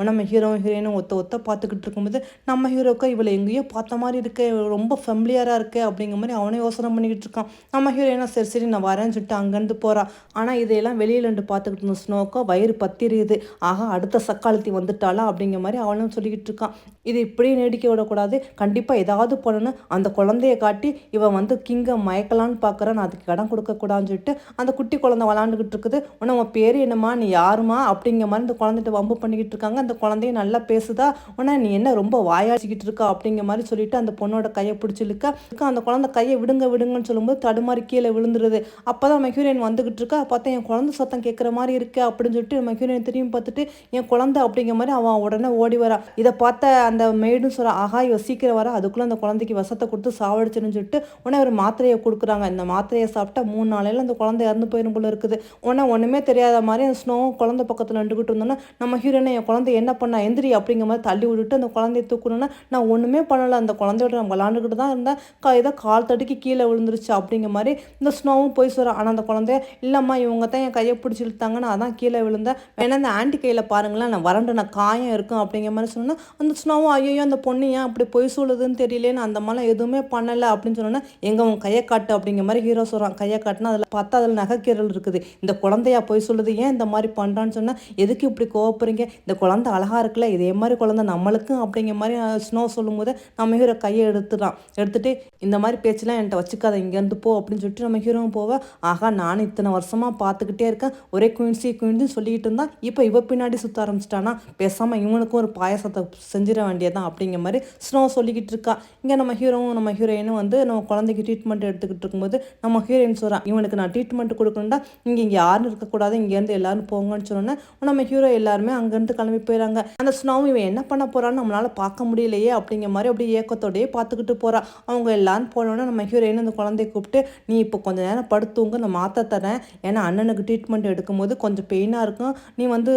நம்ம ஹீரோயினும் ஒத்த பார்த்துக்கிட்டு இருக்கும்போது நம்ம ஹீரோக்கா இவளை எங்கேயோ பார்த்த மாதிரி இருக்கு, ரொம்ப ஃபெமிலியராக இருக்கு அப்படிங்கிற மாதிரி அவனே யோசனை பண்ணிக்கிட்டு இருக்கான். நம்ம ஹீரோயினா சரி சரி நான் வரேன்னு சொல்லிட்டு அங்கேருந்து போறா. ஆனால் இதையெல்லாம் வெளியிலண்டு பார்த்துக்கிட்டு இருந்த ஸ்னோக்கா வயிறு பத்திரியுது. ஆகா அடுத்த சக்காலத்தி வந்துட்டாளா அப்படிங்கிற மாதிரி அவனும் சொல்லிக்கிட்டு இருக்கான். இது இப்படியே நீடிக்க விடக்கூடாது, கண்டிப்பாக ஏதாவது பண்ணணும், அந்த குழந்தைய காட்டி இவன் வந்து கிங்கை மயக்கலான்னு பார்க்குறான், நான் அதுக்கு இடம் கொடுக்கக்கூடாதுன்னு சொல்லிட்டு அந்த குட்டி குழந்தை விளாண்டுக்கிட்டு இருக்குது. உன்னை உன் பேர் என்னம்மா, நீ யாருமா அப்படிங்கிற மாதிரி இந்த குழந்தைகிட்ட வம்பு பண்ணிக்கிட்டு இருக்காங்க. அந்த குழந்தையும் நல்லா பேசுதா, உடனே நீ என்ன ரொம்ப வாயாடிக்கிட்டு இருக்கா அப்படிங்கிற மாதிரி சொல்லிட்டு அந்த பொண்ணோட கையை பிடிச்சி இழுக்க அந்த குழந்தை கையை விடுங்க விடுங்கன்னு சொல்லும்போது தடுமாறி கீழே விழுந்துருது. அப்போதான் மெக்யூரியன் வந்துகிட்டு இருக்கா. பார்த்தா என் குழந்தை சத்தம் கேட்குற மாதிரி இருக்கு அப்படின்னு சொல்லிட்டு மெக்யூரியன் திரும்பி பார்த்துட்டு என் குழந்தை அப்படிங்கிற மாதிரி அவன் உடனே ஓடி வரா. இதை பார்த்த அந்த மெய்டும் சொல்ல, ஆகா இவ சீக்கிரம் வர, அதுக்குள்ளே அந்த குழந்தைக்கு விஷத்தை கொடுத்து சாவடிச்சுன்னு சொல்லிட்டு உடனே ஒரு மாத்திரையை கொடுக்குறாங்க. இந்த மாத்திரையை சாப்பிட்டா 3 நாளையில் அந்த குழந்தை இறந்து போயிடும் போல இருக்குது. உடனே ஒன்றுமே தெரியாத மாதிரி அந்த ஸ்னோவும் குழந்தை பக்கத்தில் நின்றுக்கிட்டு இருந்தோன்னா நம்ம ஹீரோனை என் குழந்தை என்ன பண்ணா எந்திரி அப்படிங்கிற மாதிரி தள்ளி விட்டுட்டு அந்த குழந்தைய தூக்கணும்னா நான் ஒன்றுமே பண்ணலை, அந்த குழந்தையோட நான் விளாண்டுக்கிட்டு தான் இருந்தேன், ஏதோ கால் தடுக்கி கீழே விழுந்துருச்சு அப்படிங்கிற மாதிரி இந்த ஸ்னோவும் போய் சொல்கிறான். ஆனால் அந்த குழந்தைய இல்லைம்மா இவங்க தான் என் கையை பிடிச்சி இழுத்தாங்கன்னு அதான் கீழே விழுந்தேன், வேணா அந்த ஆண்டி கையில் பாருங்களேன் நான் வறண்டு நான் காயம் இருக்கும் அப்படிங்கிற மாதிரி சொன்னேன். அந்த ஸ்னோவும் ஐயோ அந்த பொண்ணு ஏன் அப்படி பொய் சொல்லுதுன்னு தெரியலேன்னு அந்த மாதிரிலாம் எதுவுமே பண்ணலை அப்படின்னு சொன்னோன்னா எங்கே உன் கையை காட்டு அப்படிங்கிற மாதிரி ஹீரோ சொல்கிறான். கையை காட்டுனா அதில் பார்த்தா அதில் நகைக்கீரல் இருக்குது, இந்த குழந்தையா பொய் சொல்லுது, ஏன் இந்த மாதிரி பண்ணுறான்னு சொன்னால் எதுக்கு இப்படி கோவப்படுறீங்க, இந்த குழந்தை அழகாக இருக்குல்ல, இதே மாதிரி குழந்தை நம்மளுக்கும் அப்படிங்கிற மாதிரி ஸ்னோ சொல்லும்போது நம்ம ஹீரோ கையை எடுத்துட்டு இந்த மாதிரி பேச்செல்லாம் என்கிட்ட வச்சுக்காத, இங்கேருந்து போ அப்படின்னு சொல்லிட்டு நம்ம ஹீரோவும் போவேன். ஆகா நான் இத்தனை வருஷமாக பார்த்துக்கிட்டே இருக்கேன், ஒரே குயின்ஸி சொல்லிக்கிட்டு இருந்தான், இப்போ இவ பின்னாடி சுற்ற ஆரம்பிச்சிட்டானா, பேசாமல் இவனுக்கும் ஒரு பாயசத்தை செஞ்சிட வேண்டியதான் அப்படிங்கிற மாதிரி ஸ்னோ சொல்லிக்கிட்டு இருக்கா. இங்கே நம்ம ஹீரோவும் நம்ம ஹீரோயினும் வந்து நம்ம குழந்தைக்கு ட்ரீட்மெண்ட் எடுத்துக்கிட்டு இருக்கும்போது நம்ம ஹீரோயின் சொல்கிறான், இவனுக்கு நான் ட்ரீட்மெண்ட் கொடுக்கணும்டா, இங்கே யாரும் இருக்கக்கூடாது, இங்கேருந்து எல்லாரும் போங்கன்னு சொன்னோன்னே நம்ம ஹீரோ எல்லாருமே அங்கேருந்து கிளம்பி போயிடறாங்க. அந்த ஸ்னோவும் இவன் என்ன பண்ண போகிறான்னு நம்மளால் பார்க்க முடியலையே அப்படிங்கிற மாதிரி அப்படியே ஏக்கத்தோடையே பார்த்துக்கிட்டு போகிறா. அவங்க எல்லாரும் போனோன்னே நம்ம ஹீரோயின் அந்த குழந்தைய கூப்பிட்டு நீ இப்போ கொஞ்சம் நேரம் படுத்துங்க, நான் மாற்ற தரேன், ஏன்னா அண்ணனுக்கு ட்ரீட்மெண்ட் எடுக்கும்போது கொஞ்சம் பெயினாக இருக்கும், நீ வந்து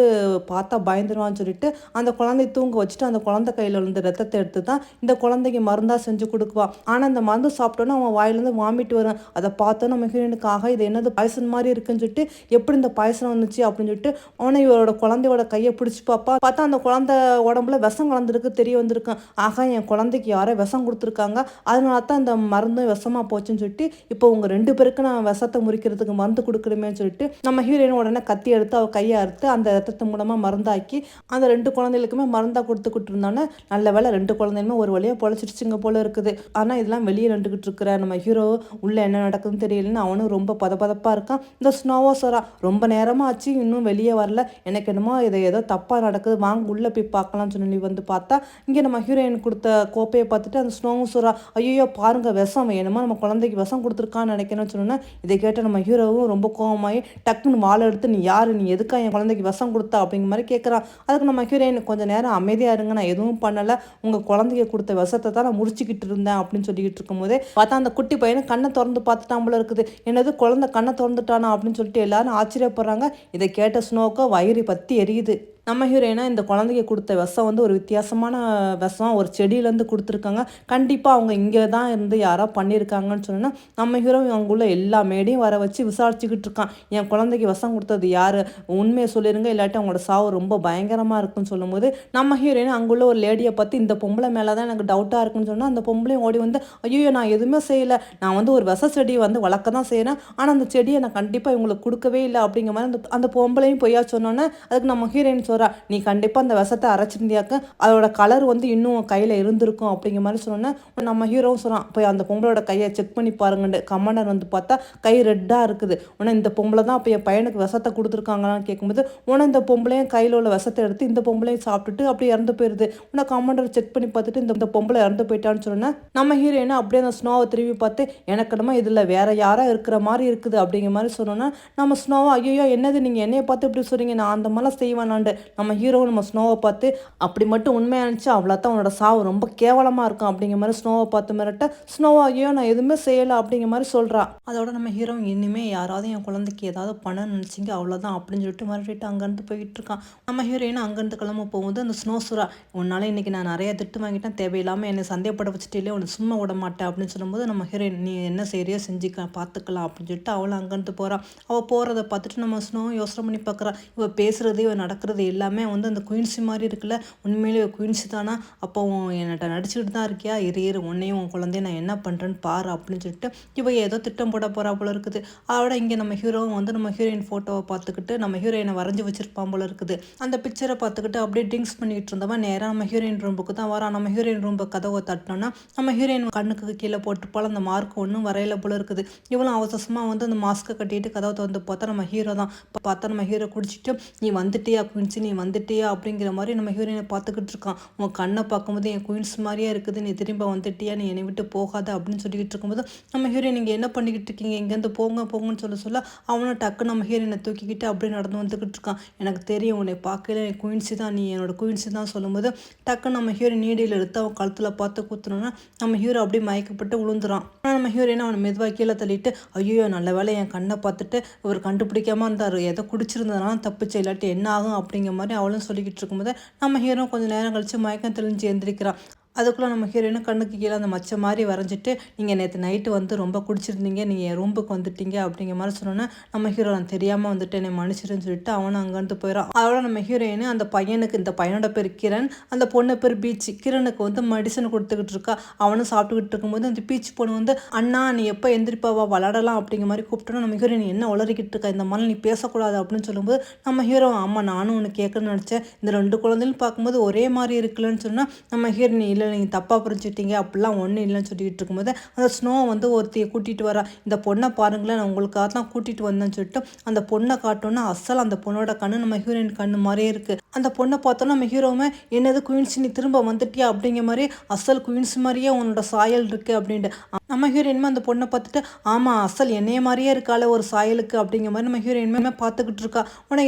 பார்த்தா பயந்துருவான்னு சொல்லிட்டு அந்த குழந்தைய தூங்க வச்சுட்டு அந்த குழந்தை கையில் இருந்து ரத்தத்தை எடுத்து தான் இந்த குழந்தைக்கு மருந்தாக செஞ்சு கொடுக்குவா. ஆனால் அந்த மருந்து சாப்பிட்டோன்னா அவன் வாயிலேருந்து வாமிட்டு வரும். அதை பார்த்தோன்னா நம்ம ஹீரோயினுக்காக இது என்னது பாய்சன் மாதிரி இருக்குன்னு சொல்லிட்டு எப்படி இந்த பாய்சன் வந்துச்சு அப்படின்னு சொல்லிட்டு அவனை இவரோட குழந்தையோட கையை பிடிச்சி பார்த்தா அந்த குழந்தை உடம்புல விஷம் கலந்துருக்கு தெரிய வந்திருக்கான். ஆகா என் குழந்தைக்கு யாரோ விஷம் கொடுத்துருக்காங்க, அதனால தான் இந்த மருந்து விஷமாக போச்சுன்னு சொல்லிட்டு இப்போ உங்கள் 2 பேருக்கு நான் விஷத்தை முறிக்கிறதுக்கு மருந்து கொடுக்குறேமேன்னு சொல்லிட்டு நம்ம ஹீரோயின் உடனே கத்தி எடுத்து அவள் கையை அறுத்து அந்த ரத்தத்து மூலமாக மருந்தாக்கி அந்த 2 குழந்தைகளுக்குமே மருந்தாக கொடுத்துக்கிட்டு இருந்தானே. நல்ல வேலை 2 குழந்தையுமே ஒரு வழியாக பொழைச்சிடுச்சுங்க போல இருக்குது. ஆனால் இதெல்லாம் வெளியே நின்றுக்கிட்டு இருக்கிற நம்ம ஹீரோ உள்ளே என்ன நடக்குதுன்னு தெரியலன்னு அவனும் ரொம்ப பதப்பதப்பாக இருக்கான். இந்த ஸ்னோவோ சொல்கிறான், ரொம்ப நேரமாக ஆச்சு இன்னும் வெளியே வரல, எனக்கு என்னமோ இதை ஏதோ தப்பாக நடக்குது, வாங்க உள்ளே போய் பார்க்கலாம்னு சொல்லி வந்து பார்த்தா இங்கே நம்ம ஹீரோயின் கொடுத்த கோப்பையை பார்த்துட்டு அந்த ஸ்னோவும் சொல்கிறா, ஐயோ பாருங்க விஷம், என்னமோ நம்ம குழந்தைக்கு விஷம் கொடுத்துருக்கான்னு நினைக்கணும்னு சொன்னோன்னா இதை கேட்ட நம்ம ஹீரோவும் ரொம்ப கோவமாகி டக்குன்னு வாழை எடுத்து நீ யார், நீ எதுக்கா என் குழந்தைக்கு விஷம் கொடுத்தா அப்படிங்கிற மாதிரி கேட்குறான். அதுக்கு நம்ம ஹீரோயின் கொஞ்சம் நேரம் அமைதியாக இருங்க, நான் எதுவும் பண்ணலை, உங்கள் குழந்தைக்கு கொடுத்த விஷத்தை தான் நான் முடிச்சுக்கிட்டு இருந்தேன் அப்படின்னு சொல்லிக்கிட்டு இருக்கும்போதே பார்த்தா அந்த குட்டி பையனை கண்ணை திறந்து பார்த்துட்டான் போல இருக்குது. என்னது குழந்தை கண்ணை திறந்துட்டானா அப்படின்னு சொல்லிட்டு எல்லாரும் ஆச்சரியப்படுறாங்க. இதை கேட்ட ஸ்னோக்கோ வயிறு பற்றி எரியுது. நம்ம ஹீரோயினா இந்த குழந்தைக்கு கொடுத்த விஷம் வந்து ஒரு வித்தியாசமான விஷம், ஒரு செடியிலேருந்து கொடுத்துருக்காங்க, கண்டிப்பாக அவங்க இங்கே தான் இருந்து யாரோ பண்ணியிருக்காங்கன்னு சொன்னால் நம்ம ஹீரோ அங்குள்ள எல்லா மேடையும் வர வச்சு விசாரிச்சுக்கிட்டு இருக்கான். என் குழந்தைக்கு விஷம் கொடுத்தது யார், உண்மையை சொல்லிடுங்க, இல்லாட்டி அவங்களோட சாவு ரொம்ப பயங்கரமாக இருக்குன்னு சொல்லும்போது நம்ம ஹீரோயின் அங்குள்ள ஒரு லேடியை பார்த்து இந்த பொம்பளை மேலே தான் எனக்கு டவுட்டாக இருக்குன்னு சொன்னால் அந்த பொம்பளையும் ஓடி வந்து ஐயோ நான் எதுவுமே செய்யலை, நான் வந்து ஒரு விஷ செடியை வந்து வளர்க்க தான் செய்கிறேன், ஆனால் அந்த செடியை நான் கண்டிப்பாக இவங்களுக்கு கொடுக்கவே இல்லை அப்படிங்கிற மாதிரி அந்த பொம்பளையும் பொய்யா சொன்னோன்னே அதுக்கு நம்ம ஹீரோயின் சொல்கிறா, நீ கண்டிப்பாக அந்த விஷத்தை அரைச்சிருந்தியாக்க அதோட கலர் வந்து இன்னும் கையில் இருந்திருக்கும் அப்படிங்கிற மாதிரி சொன்னோன்னே நம்ம ஹீரோவும் சொல்கிறான், போய் அந்த பொம்பளோட கையை செக் பண்ணி பாருங்கன்னு. கமாண்டர் வந்து பார்த்தா கை ரெட்டாக இருக்குது. உடனே இந்த பொம்பளை தான் அப்போ என் பையனுக்கு விஷத்தை கொடுத்துருக்காங்களான்னு கேட்கும்போது உடனே இந்த பொம்பளையும் கையில் உள்ள விஷத்தை எடுத்து இந்த பொம்பளையும் சாப்பிட்டுட்டு அப்படியே இறந்து போயிடுது. உடனே கமாண்டர் செக் பண்ணி பார்த்துட்டு இந்த பொம்பளை இறந்து போயிட்டான்னு சொன்னேன். நம்ம ஹீரோயினா அப்படியே அந்த ஸ்னோவை திரும்பி பார்த்து எனக்கு என்னமோ இதில் வேற யாரா இருக்கிற மாதிரி இருக்குது அப்படிங்கிற மாதிரி சொன்னோன்னா நம்ம ஸ்னோவை ஐயோ என்னது நீங்கள் என்னையை பார்த்து இப்படி சொல்கிறீங்க, நான் அந்த மாதிரிலாம் செய்வேனாண்டு நம்ம ஹீரோ நம்ம ஸ்னோவை பார்த்து அப்படி மட்டும் உண்மையாக இருந்துச்சு அவ்வளோதான் உன்னோட சாவு ரொம்ப கேவலமாக இருக்கும் அப்படிங்கிற மாதிரி ஸ்னோவை பார்த்து மிரட்ட ஸ்னோவா ஐயோ நான் எதுவுமே செய்யலை அப்படிங்கிற மாதிரி சொல்கிறா. அதோட நம்ம ஹீரோ இனிமேல் யாராவது என் குழந்தைக்கு ஏதாவது பண்ணணும்னு நினச்சிங்க அவ்வளோதான் அப்படின்னு சொல்லிட்டு மிரட்டிட்டு அங்கேருந்து போயிட்டு இருக்கான். நம்ம ஹீரோயின் அங்கேருந்து கிளம்ப போகும்போது அந்த ஸ்னோ சுறா, உன்னால் இன்றைக்கி நான் நிறைய திட்டு வாங்கிட்டேன், தேவையில்லாமல் என்னை சந்தேகப்பட வச்சுட்டு உன்னை சும்மா விட மாட்டேன் அப்படின்னு சொல்லும்போது நம்ம ஹீரோயின் நீ என்ன செய்கிறியோ செஞ்சுக்க பார்த்துக்கலாம் அப்படின்னு சொல்லிட்டு அவளை அங்கேருந்து போகிறான். அவள் போகிறத பார்த்துட்டு நம்ம ஸ்னோ யோசனை பண்ணி பார்க்குறா, இவள் பேசுகிறது இவள் நடக்கிறது எல்லாமே வந்து அந்த குயின்சி மாதிரி இருக்குல்ல, உண்மையிலேயே குயின்சி தானா? அப்போ என்கிட்ட நடிச்சுக்கிட்டு தான் இருக்கியா? இரு உன்னையும் உன் குழந்தைய நான் என்ன பண்ணுறேன்னு பாரு அப்படின்னு சொல்லிட்டு இவ ஏதோ திட்டம் போட போறா போல இருக்குது. அதோட இங்கே நம்ம ஹீரோவும் வந்து நம்ம ஹீரோயின் ஃபோட்டோவை பார்த்துக்கிட்டு நம்ம ஹீரோயினை வரைஞ்சி வச்சிருப்பான் போல இருக்குது. அந்த பிக்சரை பார்த்துக்கிட்டு அப்படியே ட்ரிங்க்ஸ் பண்ணிக்கிட்டு இருந்தவன் நேராக நம்ம ஹீரோயின் ரூமுக்கு தான் வரான். நம்ம ஹீரோயின் ரூம்பை கதவை தட்டினோன்னா நம்ம ஹீரோயின் கண்ணுக்கு கீழே போட்டுப்பால் அந்த மார்க் ஒன்றும் வரையில போல இருக்குது. இவளும் அவசரமாக வந்து அந்த மாஸ்க்கை கட்டிட்டு கதவை திறந்து பார்த்தா நம்ம ஹீரோ தான். பார்த்தா நம்ம ஹீரோ குடிச்சிட்டு நீ வந்துட்டியா குயின்ஸி, நீ வந்துட்டியா அப்படிங்கிற மாதிரி நம்ம ஹீரோயினை பார்த்துக்கிட்டு இருக்கான். உன் கண்ணை பார்க்கும்போது என் குயின்ஸ் மாதிரியே இருக்குது, நீ திரும்ப வந்துட்டியா, நீ என்னை விட்டு போகாத அப்படின்னு சொல்லிக்கிட்டு இருக்கும்போது நம்ம ஹீரோயின் நீங்கள் என்ன பண்ணிக்கிட்டு இருக்கீங்க, இங்கேருந்து போங்கன்னு சொல்ல அவனும் டக்கு நம்ம ஹீரோயினை தூக்கிக்கிட்டு அப்படியே நடந்து வந்துக்கிட்டு இருக்கான். எனக்கு தெரியும் உன்னை பார்க்கல, என் குயின்ஸி தான், நீ என்னோட குயின்ஸி தான் சொல்லும்போது டக்கு நம்ம ஹீரோ நீடியில் எடுத்து அவன் கழுத்தில் பார்த்து குத்துனோன்னா நம்ம ஹீரோ அப்படியே மயக்கப்பட்டு விழுந்துறான். ஆனால் நம்ம ஹீரோயினை அவனை மெதுவாக கீழே தள்ளிட்டு ஐயோ நல்ல வேலை என் கண்ணை பார்த்துட்டு இவர் கண்டுபிடிக்காமல் இருந்தார், எதை குடிச்சிருந்ததுனால தப்பிச்சு, இல்லாட்டி என்ன ஆகும் அப்படிங்கிற மாதிரி அவளும் சொல்லிக்கிட்டு இருக்கும்போது நம்ம ஹீரோ கொஞ்சம் நேரம் கழிச்சு மயக்கம் தெளிஞ்சு எந்திரிக்கிறான். அதுக்குள்ளே நம்ம ஹீரோயினும் கண்ணுக்கு கீழே அந்த மச்ச மாதிரி வரைஞ்சிட்டு நீங்கள் நேற்று நைட்டு வந்து ரொம்ப குடிச்சிருந்தீங்க, நீங்கள் என் ரூமுக்கு வந்துட்டீங்க அப்படிங்கிற மாதிரி சொன்னோன்னா நம்ம ஹீரோ நான் தெரியாமல் வந்துட்டு என்னை மன்னிச்சிருன்னு சொல்லிட்டு அவனும் அங்கேருந்து போயிடும். அதோட நம்ம ஹீரோயின் அந்த பையனுக்கு, இந்த பையனோட பேர் கிரண், அந்த பொண்ணு பேர் பீச், கிரனுக்கு வந்து மெடிசன் கொடுத்துக்கிட்டு இருக்கா. அவனும் சாப்பிட்டுக்கிட்டு இருக்கும்போது அந்த பீச் பொண்ணு வந்து அண்ணா நீ எப்போ எந்திரிப்பாவா விளாடலாம் அப்படிங்கிற மாதிரி கூப்பிட்டோன்னா நம்ம ஹீரோயின் என்ன உளறிக்கிட்டு இருக்கா, இந்த மாதிரி நீ பேசக்கூடாது அப்படின்னு சொல்லும்போது நம்ம ஹீரோ ஆமாம் நானும் ஒன்று கேட்கணும்னு நினச்சேன், இந்த 2 குழந்தையும் பார்க்கும்போது ஒரே மாதிரி இருக்குல்லன்னு சொன்னால் நம்ம ஹீரோயின் இல்லை நீங்கள் தப்பாக புரிஞ்சுட்டீங்க, அப்படிலாம் ஒன்றும் இல்லைன்னு சொல்லிட்டு இருக்கும்போது அந்த ஸ்னோ வந்து ஒருத்தையை கூட்டிகிட்டு வரா. இந்த பொண்ணை பாருங்களேன், நான் உங்களுக்காக தான் கூட்டிகிட்டு வந்தேன்னு சொல்லிட்டு அந்த பொண்ணை காட்டோன்னா அசல் அந்த பொண்ணோட கண்ணு நம்ம ஹீரோயின் கண்ணு மாதிரியே இருக்குது. அந்த பொண்ணை பார்த்தோன்னா நம்ம ஹீரோவுமே என்னது குயின்ஸ் நீ திரும்ப வந்துட்டியா அப்படிங்கிற மாதிரி அசல் குயின்ஸ் மாதிரியே உன்னோட சாயல் இருக்குது அப்படின்ட்டு நம்ம ஹீரோயின்மே அந்த பொண்ணை பார்த்துட்டு ஆமாம் அசல் என்னைய மாதிரியே இருக்கால ஒரு சாயலுக்கு அப்படிங்கிற மாதிரி நம்ம ஹீரோயின்மே பார்த்துக்கிட்டு இருக்கா. உடனே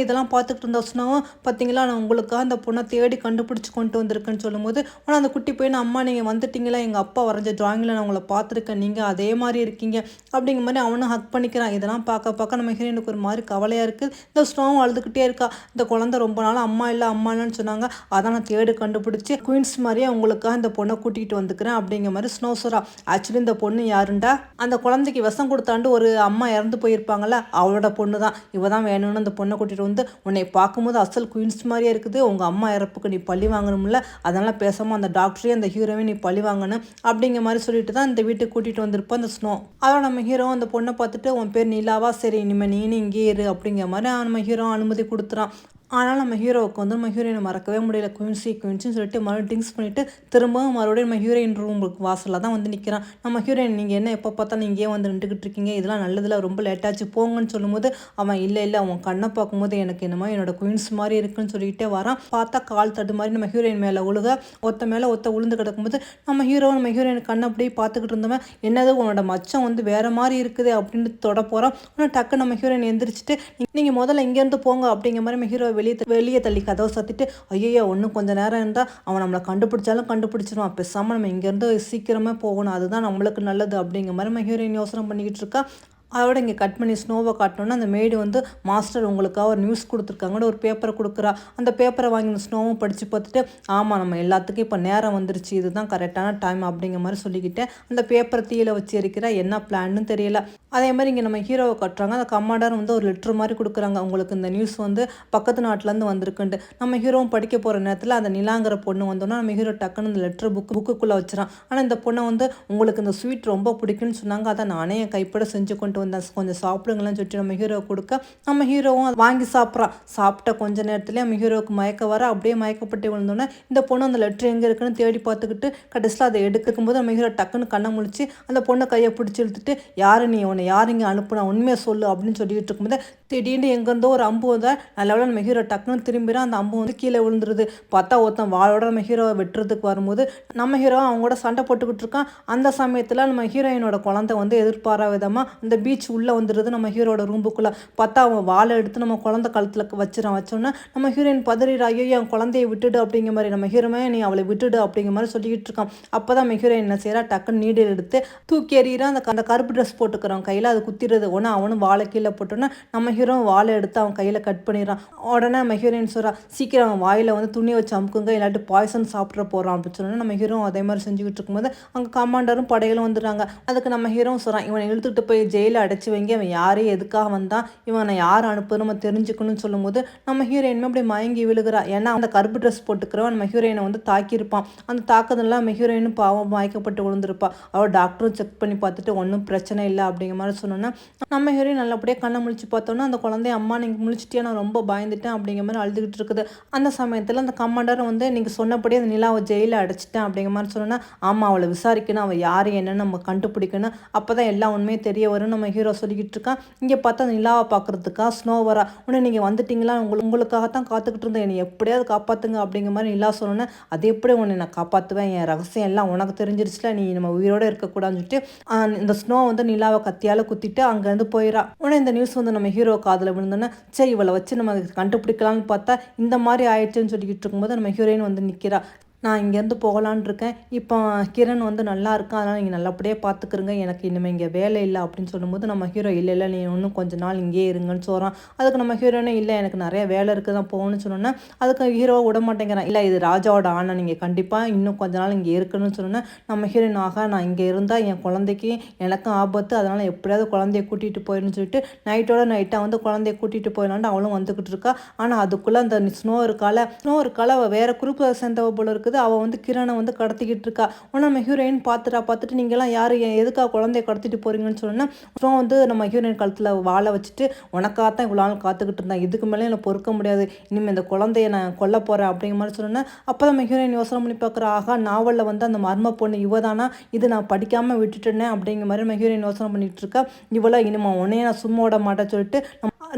இதெல்லாம் பார்த்துக்கிட்டு இருந்தா ஸ்னோவும் பார்த்தீங்களா நான் உங்களுக்காக அந்த பொண்ணை தேடி கண்டுபிடிச்சி கொண்டு வந்திருக்கேன்னு சொல்லும்போது உடனே அந்த குட்டி போய் அம்மா நீங்கள் வந்துட்டீங்களா, எங்கள் அப்பா வரைஞ்ச ட்ராயிங்கில் நான் உங்களை பார்த்துருக்கேன், நீங்கள் அதே மாதிரி இருக்கீங்க அப்படிங்கிற மாதிரி அவனும் ஹக் பண்ணிக்கிறான். இதெல்லாம் பார்க்க நம்ம ஹீரோயினுக்கு ஒரு மாதிரி கவலையாக இருக்குது. இந்த ஸ்னோவும் அழுதுகிட்டே இருக்கா. இந்த குழந்தை ரொம்ப நாள் அம்மா இல்லைன்னு சொன்னாங்க, அதான் நான் தேடி கண்டுபிடிச்சி குயின்ஸ் மாதிரியே உங்களுக்காக இந்த பொண்ணை கூட்டிகிட்டு வந்துக்கிறேன் அப்படிங்கிற மாதிரி ஸ்னோ சொல்கிறா. ஆக்சுவலி இந்த பொண்ணு யாருண்டா, அந்த குழந்தைக்கு விஷம் கொடுத்தாண்டு ஒரு அம்மா இறந்து போயிருப்பாங்கள்ல அவளோட பொண்ணு தான். இவ தான் வேணும்னு அந்த பொண்ணை கூட்டிகிட்டு வந்து உன்னை பார்க்கும்போது அசல் குயின்ஸ் மாதிரியே இருக்குது, உங்கள் அம்மா இறப்புக்கு நீ பழி வாங்கணும்ல, அதெல்லாம் பேசாமல் அந்த டாக்டரே அந்த ஹீரோவை நீ பழி வாங்கணும் அப்படிங்கிற மாதிரி சொல்லிட்டு தான் இந்த வீட்டுக்கு கூட்டிகிட்டு வந்திருப்போம் அந்த ஸ்னோ. அதோட நம்ம ஹீரோ அந்த பொண்ணை பார்த்துட்டு உன் பேர் நிலாவா, சரி இனிமேல் நீனு இங்கே இரு அப்படிங்கிற மாதிரி நம்ம ஹீரோ அனுமதி கொடுத்துறான். ஆனால் நம்ம ஹீரோவுக்கு வந்து நம்ம ஹீரோயினை மறக்கவே முடியல. குயின்ஸின்னு சொல்லிட்டு மறுபடியும் ட்ரிங்க்ஸ் பண்ணிவிட்டு திரும்பவும் மறுபடியும் நம்ம ஹீரோயின் ரூமுக்கு வாசலில் தான் வந்து நிற்கிறான். நம்ம ஹீரோயின் நீங்கள் என்ன எப்போ பார்த்தாலும் இங்கேயே வந்து நின்றுக்கிட்டு இருக்கீங்க, இதெல்லாம் நல்லதில் ரொம்ப லேட்டாச்சு போங்கன்னு சொல்லும்போது அவன் இல்லை அவன் கண்ணை பார்க்கும்போது எனக்கு என்னமோ என்னோட குயின்ஸ் மாதிரி இருக்குன்னு சொல்லிக்கிட்டே வரான். பார்த்தா கால் தட்டு மாதிரி நம்ம ஹீரோயின் மேலே உழுக ஒத்த மேலே ஒத்த உளுந்து கிடக்கும்போது நம்ம ஹீரோயின் கண்ணை அப்படியே பார்த்துக்கிட்டு இருந்தவன் என்னது உன்னோட மச்சம் வந்து வேறு மாதிரி இருக்குது அப்படின்னு தொட போகிறான். ஆனால் டக்கு நம்ம ஹீரோயின் எந்திரிச்சிட்டு நீங்கள் முதல்ல இங்கேருந்து போங்க அப்படிங்கிற மாதிரி நம்ம ஹீரோ வெளியே தள்ளி கதவை சத்திட்டு ஐயோ இன்னும் கொஞ்சம் நேரம் இருந்தால் அவன் நம்மளை கண்டுபிடிச்சிருவான், பேசாமல் நம்ம இங்கேருந்து சீக்கிரமாக போகணும், அதுதான் நம்மளுக்கு நல்லது அப்படிங்கிற மாதிரி நம்ம ஹீரோயின் யோசனை பண்ணிக்கிட்டு இருக்கா. அதோட இங்கே கட் பண்ணி ஸ்னோவை காட்டணுன்னா அந்த மேடு வந்து மாஸ்டர் உங்களுக்காக ஒரு நியூஸ் கொடுத்துருக்காங்கன்னு ஒரு பேப்பரை கொடுக்குறா. அந்த பேப்பரை வாங்கி ஸ்னோவும் படித்து பார்த்துட்டு ஆமாம் நம்ம எல்லாத்துக்கும் இப்போ நேரம் வந்துருச்சு, இதுதான் கரெக்டான டைம் அப்படிங்கிற மாதிரி சொல்லிக்கிட்டு அந்த பேப்பரை தீயில வச்சு இருக்கிறா. என்ன பிளான்னு தெரியல. அதே மாதிரி இங்கே நம்ம ஹீரோவை கட்டுறாங்க. அந்த கமாண்டர் வந்து ஒரு லெட்ரு மாதிரி கொடுக்குறாங்க, உங்களுக்கு இந்த நியூஸ் வந்து பக்கத்து நாட்டிலேருந்து வந்திருக்குன்ட்டு. நம்ம ஹீரோவும் படிக்க போகிற நேரத்தில் அந்த நிலாங்கிற பொண்ணு வந்தோன்னா நம்ம ஹீரோ டக்குன்னு இந்த லெட்ரு புக்குக்குள்ளே வச்சுறான். ஆனால் இந்த பொண்ணை வந்து உங்களுக்கு இந்த ஸ்வீட் ரொம்ப பிடிக்குன்னு சொன்னாங்க, அதை நானே என் கைப்பட செஞ்சு கொண்டு கொஞ்சம் சாப்பிடுங்களான்னு சொல்லிட்டு நம்ம ஹீரோ கொடுக்க நம்ம ஹீரோவும் வாங்கி சாப்பிட்றான். சாப்பிட்ட கொஞ்ச நேரத்துலேயே நம்ம ஹீரோவுக்கு மயக்க வர அப்படியே மயக்கப்பட்டு விழுந்தோன்னே இந்த பொண்ணு அந்த லெட்ரு எங்கே இருக்குன்னு தேடி பார்த்துக்கிட்டு கடைசியில் அதை எடுக்கும் போது நம்ம ஹீரோ டக்குன்னு கண்ணை முழிச்சு அந்த பொண்ணை கையை பிடிச்சி இழுத்துட்டு யாரு நீ, உன்னை யார் இங்கே அனுப்புனா, உண்மையை சொல்லு அப்படின்னு சொல்லிட்டு இருக்கும்போது திடீர்னு எங்கேருந்தோ ஒரு அம்பு வந்தால் நல்ல நம்ம ஹீரோ டக்குன்னு திரும்பிடும். அந்த அம்பு வந்து கீழே விழுந்துருது. பார்த்தா ஒருத்தன் வாழோட நம்ம ஹீரோவை வெட்டுறதுக்கு வரும்போது நம்ம ஹீரோ அவங்க கூட சண்டை போட்டுக்கிட்டு இருக்கான். அந்த சமயத்தில் நம்ம ஹீரோயினோட குழந்தை வந்து எதிர்பாரா விதமாக அந்த பீச் உள்ளே வந்துடுது நம்ம ஹீரோட ரூமுக்குள்ளே. பார்த்தா அவன் வாழை எடுத்து நம்ம குழந்தை கழுத்தில் வச்சோன்னா நம்ம ஹீரோயின் பதறிடா, ஐயோ என் குழந்தையை விட்டுடு அப்படிங்கிற மாதிரி. நம்ம ஹீரோமே நீ அவளை விட்டுடு அப்படிங்கிற மாதிரி சொல்லிக்கிட்டு இருக்கான். அப்போ தான் நம்ம ஹீரோயின் என்ன செய்கிறா, டக்குன்னு நீடில் எடுத்து தூக்கி எறிகிறான். அந்த கருப்பு ட்ரெஸ் போட்டுக்கிறான் கையில், அது குத்திடுறது. ஒன்று அவனும் வாழை கீழே போட்டோன்னா நம்ம ஹீரோ வாழை எடுத்து அவன் கையில் கட் பண்ணிடுறான். உடனே நம்ம ஹீரோயின் சொல்கிறா, சீக்கிரம் அவன் வாயில் வந்து துணி வச்சு அமுக்குங்க, இல்லாட்டி பாய்சன் சாப்பிட்ற போகிறான் அப்படின்னு சொன்னோன்னா நம்ம ஹீரோ அதே மாதிரி செஞ்சுக்கிட்டு இருக்கும்போது அங்கே கமாண்டரும் படைகளும் வந்துடுறாங்க. அதுக்கு நம்ம ஹீரோ சொல்கிறான், இவனை இழுத்துட்டு போய் ஜெயிலில் அடைச்சி வைங்க, இவன் யார், எதுக்காக வந்தான், இவனை யார் அனுப்புன்னு நம்ம தெரிஞ்சுக்கணும்னு சொல்லும்போது நம்ம ஹீரோயினுமே அப்படியே மயங்கி விழுகிறா. ஏன்னா அந்த கருப்பு ட்ரெஸ் போட்டுக்கிறவன் நம்ம ஹீரோயினை வந்து தாக்கியிருப்பான். அந்த தாக்குதலாம் நம்ம ஹீரோயினும் பாவம் மயக்கப்பட்டு விழுந்திருப்பா. அவள் டாக்டரும் செக் பண்ணி பார்த்துட்டு ஒன்றும் பிரச்சனை இல்லை அப்படிங்கிற மாதிரி சொன்னோன்னா நம்ம ஹீரோயின் நல்லபடியாக கண்ணை முழிச்சு பார்த்தோன்னா அந்த குழந்தைய அம்மா நீங்கள் முழிச்சிட்டியா, நான் ரொம்ப பயந்துட்டேன் அப்படிங்கிற மாதிரி அழுதுகிட்டு இருக்குது. அந்த சமயத்தில் அந்த கமாண்டர் வந்து நீங்கள் சொன்னபடியே அந்த நிலாவை ஜெயிலில் அடைச்சிட்டேன் அப்படிங்கிற மாதிரி சொன்னோன்னா ஆமாம் அவளை விசாரிக்கணும், அவள் யார் என்னன்னு நம்ம கண்டுபிடிக்கணும், அப்போ தான் எல்லா உண்மையும் தெரிய வரும் நம்ம ஹீரோ சொல்லிக்கிட்டு இருக்கான். இங்கே பார்த்தா அந்த நிலாவை பார்க்குறதுக்கா ஸ்னோ வரா. உடனே நீங்கள் வந்துட்டீங்களா, உங்களுக்காகத்தான் காத்துக்கிட்டு இருந்தேன், என்னை எப்படியாவது காப்பாற்றுங்க அப்படிங்கிற மாதிரி நிலா சொன்னோன்னே அது எப்படி உன்னை நான் காப்பாற்றுவேன், என் ரகசியம் எல்லாம் உனக்கு தெரிஞ்சிருச்சுல, நீ நம்ம உயிரோடு இருக்கக்கூடாதுன்னு சொல்லிட்டு இந்த ஸ்னோ வந்து நிலாவை கத்தியால் குத்திட்டு அங்கேருந்து போயிடா. உடனே இந்த நியூஸ் வந்து நம்ம ஹீரோ காதில் விழுந்தோன்னே சரி இவளை வச்சு நம்ம கண்டுபிடிக்கலான்னு பார்த்தா இந்த மாதிரி ஆயிடுச்சுன்னு சொல்லிக்கிட்டு இருக்கும்போது நம்ம ஹீரோயின் வந்து நிற்கிறா. நான் இங்கேருந்து போகலான் இருக்கேன், இப்போ கிரண் வந்து நல்லா இருக்கான், அதனால் நீங்கள் நல்லபடியாக பார்த்துக்குறங்க, எனக்கு இனிமேல் இங்கே வேலை இல்லை அப்படின்னு சொல்லும்போது நம்ம ஹீரோ இல்லை நீ இன்னும் கொஞ்ச நாள் இங்கேயே இருங்கன்னு சொல்கிறான். அதுக்கு நம்ம ஹீரோனே இல்லை எனக்கு நிறைய வேலை இருக்குது தான் போகணும்னு சொன்னோன்னா அதுக்கு ஹீரோவை விட மாட்டேங்கிறான். இல்லை இது ராஜாவோட ஆணை, நீங்கள் கண்டிப்பாக இன்னும் கொஞ்ச நாள் இங்கே இருக்கணும்னு சொன்னோன்னா நம்ம ஹீரோயின் நான் இங்கே இருந்தால் என் குழந்தைக்கு எனக்கும் ஆபத்து, அதனால் எப்படியாவது குழந்தைய கூட்டிகிட்டு போயிடுன்னு சொல்லிட்டு நைட்டாக வந்து குழந்தைய கூட்டிகிட்டு போயிடலான்ட்டு அவளும் வந்துக்கிட்டு இருக்கா. ஆனால் அதுக்குள்ளே அந்த ஸ்னோ இருக்கால அவள் வேறு குரூப்பை சேர்ந்தவ போல இருக்குது. அவள் வந்து கிரணை வந்து கடத்திக்கிட்டு இருக்கா. உடனே நம்ம ஹீரோயின் பார்த்துட்டு நீங்களாம் யார் எதுக்காக குழந்தைய கடத்திட்டு போறீங்கன்னு சொன்னோன்னா அப்புறம் வந்து நம்ம ஹீரோயின் கழுத்தில் வாழை வச்சுட்டு உனக்காகத்தான் இவ்வளோ நாள் காத்துக்கிட்டு இருந்தேன், இதுக்கு மேலே என்னை பொறுக்க முடியாது, இனிமேல் இந்த குழந்தைய நான் கொல்ல போகிறேன் அப்படிங்கிற மாதிரி சொன்னேன்னா அப்போ நம்ம ஹீரோயின் யோசனை பண்ணி பார்க்குற ஆகா நாவலில் வந்து அந்த மர்ம பொண்ணு இவதானா, இது நான் படிக்காமல் விட்டுட்டேனே அப்படிங்கிற மாதிரி நம்ம ஹீரோயின் யோசனை பண்ணிகிட்டு இருக்கா. இவ்வளோ இனிமே உன்னையே நான் சும்மா விட மாட்டேன்னு சொல்லிட்டு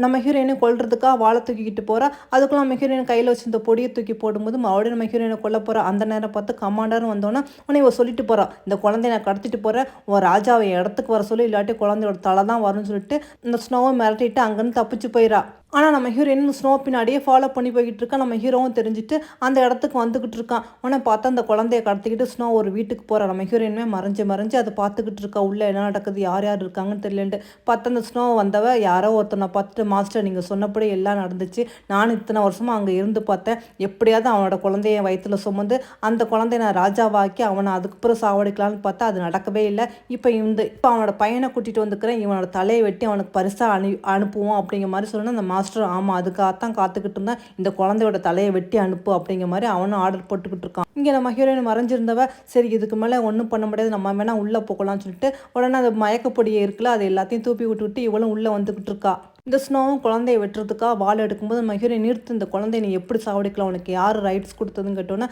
நம்ம ஹீரோயினை கொல்றதுக்காக வாழை தூக்கிக்கிட்டு போகிறா. அதுக்குள்ள நம்ம ஹீரோயின் கையில் வச்சு இந்த பொடியை தூக்கி போடும்போது மறுபடியும் நம்ம ஹீரோயினை கொல்ல போகிறா. அந்த நேரம் பார்த்து கமாண்டரும் வந்தோன்னா உடனே இவ சொல்லிட்டு போகிறான், இந்த குழந்தைய நான் கடத்திட்டு போகிறேன், உன் ராஜாவை இடத்துக்கு வர சொல்லி, இல்லாட்டி குழந்தையோட தலை தான் வரும்னு சொல்லிட்டு இந்த ஸ்னோவை மிரட்டிட்டு அங்கேருந்து தப்பிச்சு போயிடா. ஆனால் நம்ம ஹீரோயின் ஸ்னோ பின்னாடியே ஃபாலோ பண்ணி போய்கிட்டு இருக்கா. நம்ம ஹீரோவும் தெரிஞ்சுட்டு அந்த இடத்துக்கு வந்துக்கிட்டு இருக்கான். உடனே பார்த்தா அந்த குழந்தைய கடத்திக்கிட்டு ஸ்னோ ஒரு வீட்டுக்கு போகிறா. நம்ம ஹீரோயினுமே மறைஞ்சு அதை பார்த்துக்கிட்டு இருக்கா. உள்ளே என்ன நடக்குது, யார் இருக்காங்கன்னு தெரியலன்ட்டு பார்த்தா அந்த ஸ்னோ வந்தவ யாரோ ஒருத்தனை பார்த்துட்டு மாஸ்டர் நீங்கள் சொன்னபடி எல்லாம் நடந்துச்சு, நான் இத்தனை வருஷமாக அங்கே இருந்து பார்த்தேன், எப்படியாவது அவனோட குழந்தைய வயிற்றில் சுமந்து அந்த குழந்தைய நான் ராஜாவாக்கி அவனை அதுக்கப்புறம் சாவடிக்கலான்னு பார்த்தா அது நடக்கவே இல்லை. இப்போ அவனோட பையனை கூட்டிகிட்டு வந்துக்கிறேன், இவனோட தலையை வெட்டி அவனுக்கு பரிசாக அனுப்புவோம் அப்படிங்கிற மாதிரி சொன்னால் அந்த மாஸ்டர் ஆமாம் அதுக்காகத்தான் காத்துக்கிட்டு இருந்தா, இந்த குழந்தையோட தலையை வெட்டி அனுப்பு அப்படிங்கிற மாதிரி அவனும் ஆர்டர் போட்டுக்கிட்டு இருக்கான். இங்கே நம்ம ஹீரோயின் மறைஞ்சிருந்தவ சரி இதுக்கு மேலே ஒன்றும் பண்ண முடியாது, நம்ம வேணா உள்ளே போகலாம்னு சொல்லிட்டு உடனே அந்த மயக்கப்பொடியை இருக்குல்ல அது எல்லாத்தையும் தூப்பி விட்டுவிட்டு இவளும் உள்ளே வந்துக்கிட்டு இருக்கா. இந்த ஸ்னோவும் குழந்தைய வெட்டுறதுக்காக வாள் எடுக்கும்போது நம்ம ஹீரோயின் நிறுத்து, இந்த குழந்தைய நீ எப்படி சாவடிக்கலாம், உனக்கு யார் ரைட்ஸ் கொடுத்ததுன்னு கேட்டோன்னே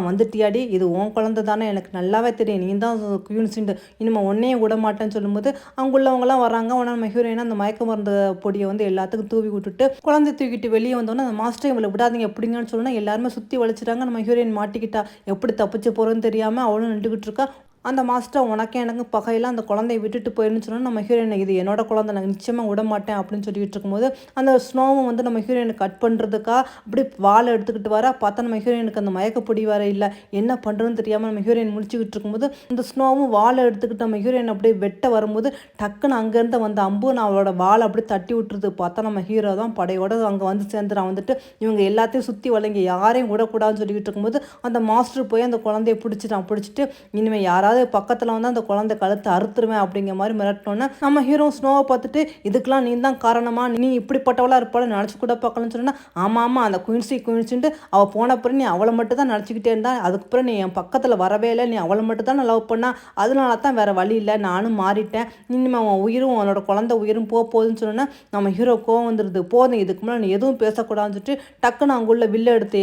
வந்துட்டியாடி, இது உன் குழந்தை தானே, எனக்கு நல்லாவே தெரியும், நீ தான் குயின்ஸுண்டு, இனிமேல் ஒன்னையே விட மாட்டேன்னு சொல்லும்போது அங்கே உள்ளவங்களாம் வராங்க. உடனே நம்ம ஹீரோயினா அந்த மயக்க மருந்து பொடியை வந்து எல்லாத்துக்கும் தூவி விட்டுட்டு குழந்தை தூக்கிட்டு வெளியே வந்தோன்னே அந்த மாஸ்டர் இவளை விடாதீங்க எப்படிங்கன்னு சொல்லணும்னா எல்லாருமே சுற்றி வலிச்சிட்டாங்க. நம்ம ஹீரோயின் மாட்டிக்கிட்டா, எப்படி தப்பிச்சு போகிறோன்னு தெரியாமல் அவளும் நின்றுக்கிட்டு இருக்கா. அந்த மாஸ்டர் எனக்கு பகையில் அந்த குழந்தைய விட்டுட்டு போயிடுன்னு சொன்னால் நம்ம ஹீரோயின் இது என்னோட குழந்தை நான் நிச்சயமாக விட மாட்டேன் அப்படின்னு சொல்லிட்டு இருக்கும்போது அந்த ஸ்னோவை வந்து நம்ம ஹீரோயினை கட் பண்ணுறதுக்காக அப்படி வாழை எடுத்துக்கிட்டு வர பார்த்தா நம்ம ஹீரோயினுக்கு அந்த மயக்கப்பொடி வர இல்லை, என்ன பண்ணுறதுன்னு தெரியாமல் நம்ம ஹீரோயின் முடிச்சுக்கிட்டு இருக்கும்போது அந்த ஸ்னோவும் வாழை எடுத்துக்கிட்டு நம்ம ஹீரோயின் அப்படியே வெட்ட வரும்போது டக்குன்னு அங்கேருந்து வந்த அம்பு நான் அவளோட வாழை அப்படியே தட்டி விட்டுருது. பார்த்தா நம்ம ஹீரோ தான் படையோட அங்கே வந்து சேர்ந்துறான். வந்துட்டு இவங்க எல்லாத்தையும் சுற்றி வளைங்க யாரையும் விடக்கூடாதுன்னு சொல்லிக்கிட்டு இருக்கும்போது அந்த மாஸ்டர் போய் அந்த குழந்தைய பிடிச்சிட்டு இனிமேல் யாராவது பக்கத்தில் வந்து அந்த குழந்தை கழுத்தை அறுத்துருவேன் அப்படிங்கிற மாதிரி மிரட்டினோன்னே நம்ம ஹீரோ ஸ்னோவை பார்த்துட்டு இதுக்கெல்லாம் நீ தான் காரணமா, நீ இப்படிப்பட்டவளா இருப்பாள் நினச்சி கூட பார்க்கலன்னு சொன்னா ஆமாம் அந்த குயின்ஸுன்ட்டு அவள் போனப்புறம் நீ அவளை மட்டும் தான் நினச்சிக்கிட்டே இருந்தா, அதுக்கப்புறம் நீ என் பக்கத்தில் வரவே இல்லை, நீ அவளை மட்டும் தான் நான் லவ் பண்ணா, அதனால தான் வேறு வழி இல்லை நானும் மாறிட்டேன், இனிமேல் அவன் உயிரும் அவனோட குழந்தை உயிரும் போகுதுன்னு சொன்னோன்னா நம்ம ஹீரோ கோவம் வந்துடுது. போதும் இதுக்கு மேலே நீ எதுவும் பேசக்கூடாதுன்னு சொல்லிட்டு டக்குன்னு அங்குள்ள வில்ல எடுத்து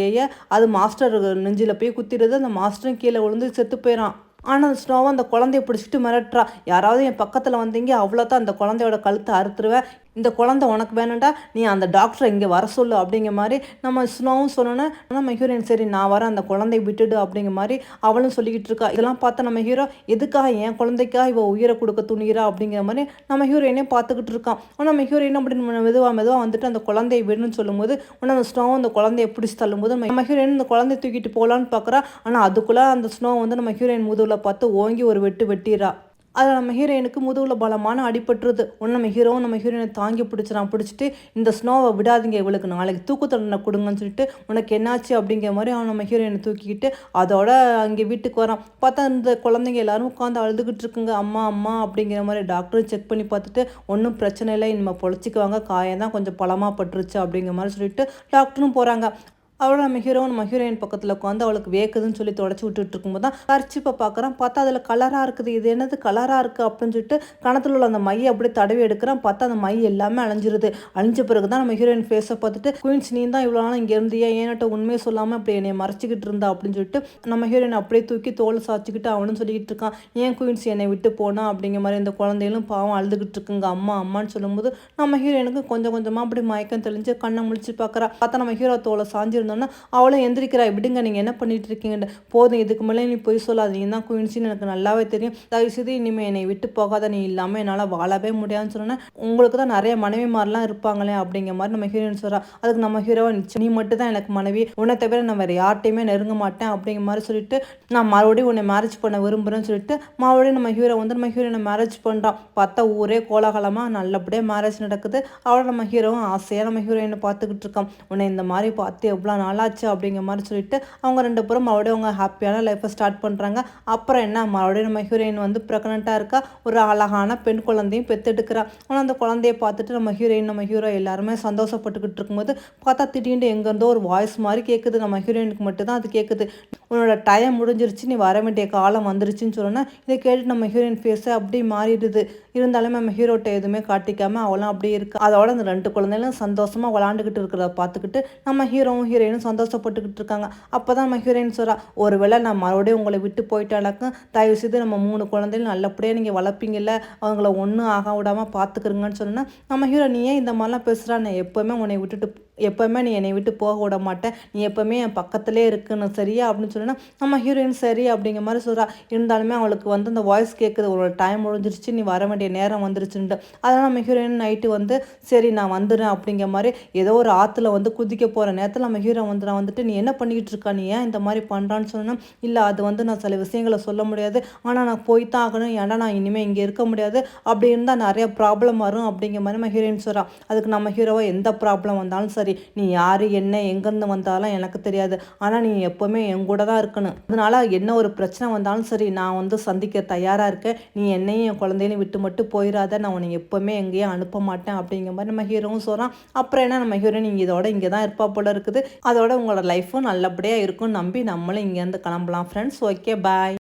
அது மாஸ்டர் நெஞ்சில் போய் குத்திடுது. அந்த மாஸ்டரும் கீழே விழுந்து செத்து போயிடான். ஆனால் ஸ்னோவை அந்த குழந்தைய பிடிச்சிட்டு மிரட்டுறா, யாராவது என் பக்கத்தில் வந்தீங்க அவ்வளோதான் அந்த குழந்தையோட கழுத்தை அறுத்துருவேன், இந்த குழந்தை உனக்கு வேணும்டா நீ அந்த டாக்டரை இங்கே வர சொல்லு அப்படிங்கிற மாதிரி நம்ம ஸ்னோவும் சொல்லணும்னா நம்ம ஹீரோயின் சரி நான் வரேன் அந்த குழந்தைய விட்டுடு அப்படிங்கிற மாதிரி அவளும் சொல்லிக்கிட்டு இருக்கா. இதெல்லாம் பார்த்தா நம்ம ஹீரோ எதுக்காக என் குழந்தைக்காக இவ உயிரை கொடுக்க துணிகிறா அப்படிங்கிற மாதிரி நம்ம ஹீரோயினே பார்த்துக்கிட்டு இருக்கான். ஆனால் நம்ம ஹீரோயின் அப்படின்னு மெதுவாக வந்துட்டு அந்த குழந்தைய விடணும்னு சொல்லும்போது உடனே அந்த ஸ்னோவும் அந்த குழந்தைய பிடிச்சி தள்ளும்போது நம்ம ஹீரோயின் இந்த குழந்தைய தூக்கிட்டு போகலான்னு பார்க்குறா. ஆனால் அதுக்குள்ளே அந்த ஸ்னோ வந்து நம்ம ஹீரோயின் முதுகில் பார்த்து ஓங்கி ஒரு வெட்டிடுறா. அதில் நம்ம ஹீரோயினுக்கு முதுகில் பலமான அடிபட்டுருது. உடனே நம்ம ஹீரோயினை தாங்கி பிடிச்சிட்டு இந்த ஸ்னோவை விடாதீங்க, இவளுக்கு நாளைக்கு தூக்கு தண்டனை கொடுங்கன்னு சொல்லிட்டு உனக்கு என்னாச்சு அப்படிங்கிற மாதிரி அவன் நம்ம ஹீரோயினை தூக்கிக்கிட்டு அதோட அங்கே வீட்டுக்கு வரான். பார்த்தா இந்த குழந்தைங்க எல்லாரும் உட்காந்து அழுதுகிட்டு இருக்குங்க. அம்மா அம்மா அப்படிங்கிற மாதிரி டாக்டரும் செக் பண்ணி பார்த்துட்டு ஒன்றும் பிரச்சனை இல்லை, இனிமேல் பொழைச்சிக்குவாங்க, காயம் தான் கொஞ்சம் பலமாக பட்டுருச்சு அப்படிங்கிற மாதிரி சொல்லிட்டு டாக்டரும் போகிறாங்க. அவளோட நம்ம ஹீரோயின் பக்கத்தில் உட்காந்து அவளுக்கு வேக்குதுன்னு சொல்லி தொடச்சி விட்டுட்டு இருக்கும்போது தான் கர்ச்சிப்பை பார்க்குறான். பார்த்தா அதில் கலராக இருக்குது. இது என்னது கலராக இருக்குது அப்படின்னு சொல்லிட்டு கணத்தில் உள்ள அந்த மையை அப்படியே தடவி எடுக்கிறான். பார்த்தா அந்த மை எல்லாமே அழிஞ்சிருது. அழிஞ்ச பிறகு தான் நம்ம ஹீரோயின் ஃபேஸை பார்த்துட்டு குயின்ஸ் நீ தான் இவ்வளோ நாள் இங்கே இருந்தியா, ஏன்ட்ட உண்மையை சொல்லாமல் அப்படி என்னை மறைச்சிக்கிட்டு இருந்தா அப்படின்னு சொல்லிட்டு நம்ம ஹீரோயின் அப்படியே தூக்கி தோலை சாய்ச்சிக்கிட்டு அவனும் சொல்லிக்கிட்டு இருக்கான், ஏன் குயின்ஸ் என்னை விட்டு போனா அப்படிங்கிற மாதிரி. இந்த குழந்தைகளும் பாவம் அழுதுகிட்டு இருக்குங்க அம்மா அம்மான்னு சொல்லும்போது நம்ம ஹீரோயினுக்கு கொஞ்சம் கொஞ்சமாக அப்படி மயக்கம் தெளிஞ்சு கண்ணை முழிச்சு பார்க்குறா. பார்த்தா நம்ம ஹீரோ தோலை சாஞ்சிருந்தோன்னா அவளும் எந்திரிக்கிறா. விடுங்க, நீங்கள் என்ன பண்ணிட்டு இருக்கீங்கன்னு. போதும், இதுக்கு மேலே நீ போய் சொல்லாது, நீ தான் குயின்ஸின்னு எனக்கு நல்லாவே தெரியும், தயவுசெய்து இனிமேல் என்னை விட்டு போகாத, நீ இல்லாமல் என்னால் வாழவே முடியாதுன்னு சொன்னேன். உங்களுக்கு தான் நிறைய மனைவி மாதிரிலாம் இருப்பாங்களே அப்படிங்கிற மாதிரி நம்ம ஹீரோயின் சொல்கிறா. அதுக்கு நம்ம ஹீரோவை நிச்சயம் நீ மட்டும் தான் எனக்கு மனைவி, உன்னை தவிர நான் வேறு யார்ட்டையுமே நெருங்க மாட்டேன் அப்படிங்கிற மாதிரி சொல்லிட்டு நான் மறுபடியும் உன்னை மேரேஜ் பண்ண விரும்புகிறேன்னு சொல்லிட்டு மறுபடியும் நம்ம ஹீரோ வந்து நம்ம ஹீரோயினை மேரேஜ் பண்ணுறான். பார்த்தா ஊரே கோலாகலமாக நல்லபடியாக மேரேஜ் நடக்குது. அவளை நம்ம ஹீரோவும் ஆசையாக நம்ம ஹீரோயினை பார்த்துக்கிட்டு இருக்கான். உன்னை இந்த மாதிரி பார்த்து எவ்வளோ நாளாச்சு அப்படிங்கிற மாதிரி சொல்லிட்டு அவங்க ரெண்டு பேரும் மறுபடியும் அவங்க ஹாப்பியான லைஃப்பை ஸ்டார்ட் பண்ணுறாங்க. அப்புறம் என்ன, மறுபடியும் நம்ம ஹீரோயின் வந்து ப்ரெக்னெண்ட்டாக இருக்கா. ஒரு அழகான பெண் குழந்தையும் பெற்றெடுக்கிறா. ஆனால் அந்த குழந்தைய பார்த்துட்டு நம்ம ஹீரோ எல்லாருமே சந்தோஷப்பட்டுக்கிட்டு இருக்கும்போது பார்த்தா திடீர்னு எங்கேருந்தோ ஒரு வாய்ஸ் மாதிரி கேட்குது. நம்ம ஹீரோயினுக்கு மட்டும்தான் அது கேட்குது. உன்னோட டைம் முடிஞ்சிருச்சு, நீ வர வேண்டிய காலம் வந்துருச்சுன்னு சொன்னோன்னா இதை கேட்டு நம்ம ஹீரோயின் ஃபேஸை அப்படி மாறிடுது. இருந்தாலும் நம்ம ஹீரோட்ட எதுவுமே காட்டிக்காமல் அவளும் அப்படியே இருக்கு. அதோட அந்த ரெண்டு குழந்தைகளும் சந்தோஷமாக விளாண்டுக்கிட்டு இருக்கிறத பார்த்துக்கிட்டு நம்ம ஹீரோயினும் சந்தோஷப்பட்டுக்கிட்டு இருக்காங்க. அப்போ தான் நம்ம ஹீரோயின் சொல்கிறா, ஒரு வேளை நான் மறுபடியும் உங்களை விட்டு போயிட்டாலாக்கும் தயவுசெய்து நம்ம 3 குழந்தைகள் நல்லபடியாக நீங்கள் வளர்ப்பீங்கல்ல, அவங்கள ஒன்றும் ஆக விடாமல் பார்த்துக்கிறீங்கன்னு சொன்னா நம்ம ஹீரோ, நீ ஏன் இந்த மாதிரிலாம் பேசுகிறா, நான் எப்போவுமே நீ என்னை விட்டு போக விட மாட்டேன், நீ எப்போவுமே என் பக்கத்துலேயே இருக்குன்னு சரியா அப்படின்னு சொன்னா நம்ம ஹீரோயின் சரி அப்படிங்கிற மாதிரி சொல்கிறா. இருந்தாலுமே அவளுக்கு வந்து அந்த வாய்ஸ் கேட்குது, ஒரு டைம் முடிஞ்சிருச்சு, நீ வர வேண்டிய நேரம் வந்துருச்சுன்ட்டு. அதனால் நம்ம ஹீரோயின் நைட்டு வந்து சரி நான் வந்துடுறேன் அப்படிங்கிற மாதிரி ஏதோ ஒரு ஆற்றுல வந்து குதிக்க போகிற நேரத்தில் நம்ம ஹீரோ வந்து நான் வந்துட்டு நீ என்ன பண்ணிக்கிட்டு இருக்கா, நீ ஏன் இந்த மாதிரி பண்ணுறான்னு சொன்னால் இல்லை அது வந்து நான் சில விஷயங்களை சொல்ல முடியாது, ஆனால் நான் போய்த்தான் ஆகணும், ஏன்னா நான் இனிமேல் இங்கே இருக்க முடியாது, அப்படி இருந்தால் நிறைய ப்ராப்ளம் வரும் அப்படிங்கிற மாதிரி நம்ம ஹீரோயின் சொல்கிறா. அதுக்கு நம்ம ஹீரோவை எந்த ப்ராப்ளம் வந்தாலும் சரி, நீ யார் என்ன எங்கேருந்து வந்தாலும் எனக்கு தெரியாது, ஆனால் நீ எப்போவுமே என் கூட தான் இருக்கணும், அதனால என்ன ஒரு பிரச்சனை வந்தாலும் சரி நான் வந்து சந்திக்க தயாராக இருக்கேன், நீ என்னையும் என் குழந்தையும் விட்டு மட்டும் போயிடாத, நான் உன்னை எப்போவுமே எங்கேயும் அனுப்ப மாட்டேன் அப்படிங்கிற மாதிரி நம்ம ஹீரோவும் சொல்கிறான். அப்புறம் என்ன, நம்ம ஹீரோயின் இங்கே தான் இருப்பா போல இருக்குது. அதோட உங்களோட லைஃப்பும் நல்லபடியாக இருக்கும்னு நம்பி நம்மளும் இங்கேருந்து கிளம்பலாம் ஃப்ரெண்ட்ஸ். ஓகே, பாய்.